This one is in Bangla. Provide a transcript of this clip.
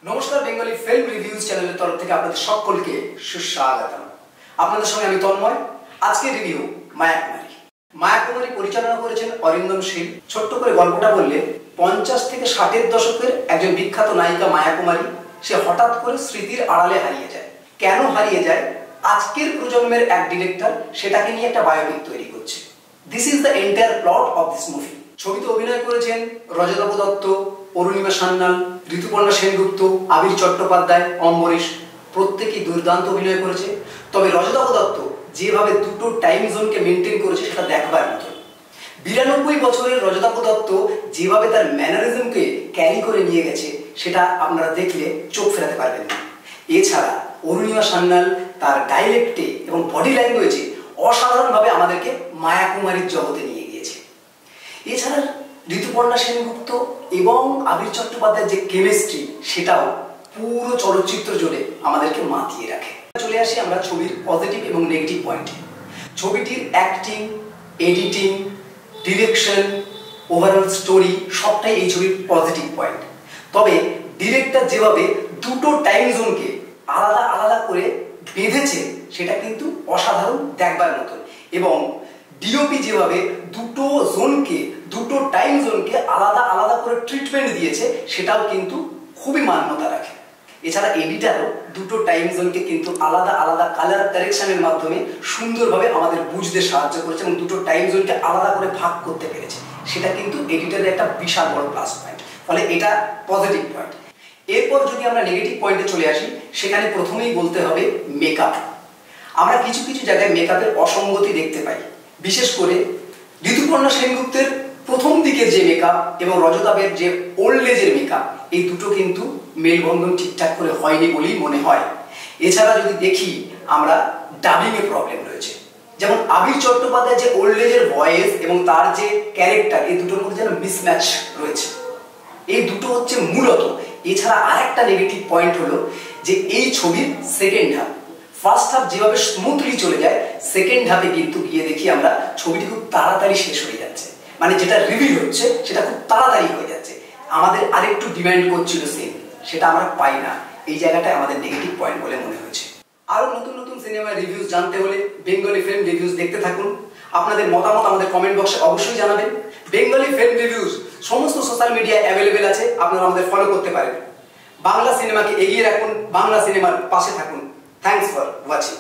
নমস্কার, বেঙ্গলি ফিল্ম রিভিউজ চ্যানেলের তরফ থেকে আপনাদের সকলকে সুস্বাগতম। আপনাদের সঙ্গে আমি তন্ময়। আজকে রিভিউ মায়াকুমারী। মায়াকুমারী পরিচালনা করেছেন অরিন্দম শীল। ছোট্ট করে গল্পটা বললে 50 থেকে 60-এর দশকের একজন বিখ্যাত নায়িকা মায়াকুমারী সে হঠাৎ করে স্মৃতির আড়ালে হারিয়ে যায়। কেন হারিয়ে যায়? আজকের প্রজন্মের এক ডিরেক্টর সেটাকে নিয়ে একটা বায়োপিক তৈরি করছে। This is the entire plot of this movie. ছবিতে অভিনয় করেছেন রজতাভ দত্ত, অরুণিমা সান্যাল, ঋতুপর্ণা সেনগুপ্ত, আবির চট্টোপাধ্যায়, অম্বরীশ। প্রত্যেকেই দুর্দান্ত অভিনয় করেছে। তবে রজতাভ দত্ত যেভাবে দুটো টাইম জোনকে মেনটেন করেছে সেটা দেখবার মতো। 92 বছরের রজতাভ দত্ত যেভাবে তার ম্যানারিজমকে ক্যারি করে নিয়ে গেছে সেটা আপনারা দেখলে চোখ ফেরাতে পারবেন না। এছাড়া অরুণিমা সান্যাল তার ডাইলেক্টে এবং বডি ল্যাঙ্গুয়েজে অসাধারণভাবে আমাদেরকে মায়াকুমারীর জগতে নিয়ে গিয়েছে। এছাড়া ঋতুপর্ণা সেনগুপ্ত এবং আবির চট্টোপাধ্যায়ের যে কেমিস্ট্রি সেটাও পুরো চলচ্চিত্র জুড়ে আমাদেরকে মাতিয়ে রাখে। চলে আসি আমরা ছবির পজিটিভ এবং নেগেটিভ পয়েন্টে। ছবিটির acting, editing, direction, overall story সবটাই এই ছবির পজিটিভ পয়েন্ট। তবে ডিরেক্টর যেভাবে দুটো টাইম জোনকে আলাদা আলাদা করে বেঁধেছে সেটা কিন্তু অসাধারণ দেখবার মতন। এবং ডিওপি যেভাবে দুটো জোনকে, দুটো টাইম জোনকে আলাদা আলাদা করে ট্রিটমেন্ট দিয়েছে সেটাও কিন্তু খুবই মান্যতা রাখে। এছাড়া এডিটারও দুটো টাইম জোনকে কিন্তু আলাদা আলাদা কালার কারেকশনের মাধ্যমে সুন্দরভাবে আমাদের বুঝতে সাহায্য করেছে এবং দুটো টাইম জোনকে আলাদা করে ভাগ করতে পেরেছে। সেটা কিন্তু এডিটারের একটা বিশাল বড় প্লাস পয়েন্ট। ফলে এটা পজিটিভ পয়েন্ট। এরপর যদি আমরা নেগেটিভ পয়েন্টে চলে আসি, সেখানে প্রথমেই বলতে হবে মেকআপ। আমরা কিছু কিছু জায়গায় মেকআপের অসঙ্গতি দেখতে পাই। বিশেষ করে ঋতুপর্ণা সেনগুপ্তের প্রথম দিকের যে মেকআপ এবং রজতাভের যে ওল্ড এজের মেকআপ, এই দুটো কিন্তু মেলবন্ধন ঠিকঠাক করে হয়নি বলেই মনে হয়। এছাড়া যদি দেখি আমরা ডাবিং এর প্রবলেম রয়েছে। যেমন আবির চট্টোপাধ্যায় যে ওল্ড এজের ভয়েস এবং তার যে ক্যারেক্টার, এই দুটোর মধ্যে যেন মিসম্যাচ রয়েছে। এই দুটো হচ্ছে মূলত। এছাড়া আরেকটা নেগেটিভ পয়েন্ট হলো যে এই ছবির সেকেন্ড হাফ, ফার্স্ট হাফ যেভাবে স্মুথলি চলে যায়, সেকেন্ড হাফে কিন্তু গিয়ে দেখি আমরা ছবিটি খুব তাড়াতাড়ি শেষ হয়ে যাচ্ছে। মানে যেটা রিভিল হচ্ছে সেটা খুব তাড়াতাড়ি হয়ে যাচ্ছে। আমাদের আরেকটু ডিমান্ড করছিল সেম, সেটা আমরা পাই না। এই জায়গাটায় আমাদের নেগেটিভ পয়েন্ট বলে মনে হয়েছে। আরো নতুন নতুন সিনেমার রিভিউজ জানতে হলে বেঙ্গলি ফিল্ম রিভিউজ দেখতে থাকুন। আপনাদের মতামত আমাদের কমেন্ট বক্সে অবশ্যই জানাবেন। বেঙ্গলি ফিল্ম রিভিউজ সমস্ত সোশ্যাল মিডিয়ায় অ্যাভেলেবেল আছে, আপনারা আমাদের ফলো করতে পারেন। বাংলা সিনেমাকে এগিয়ে রাখুন, বাংলা সিনেমার পাশে থাকুন। Thanks for watching.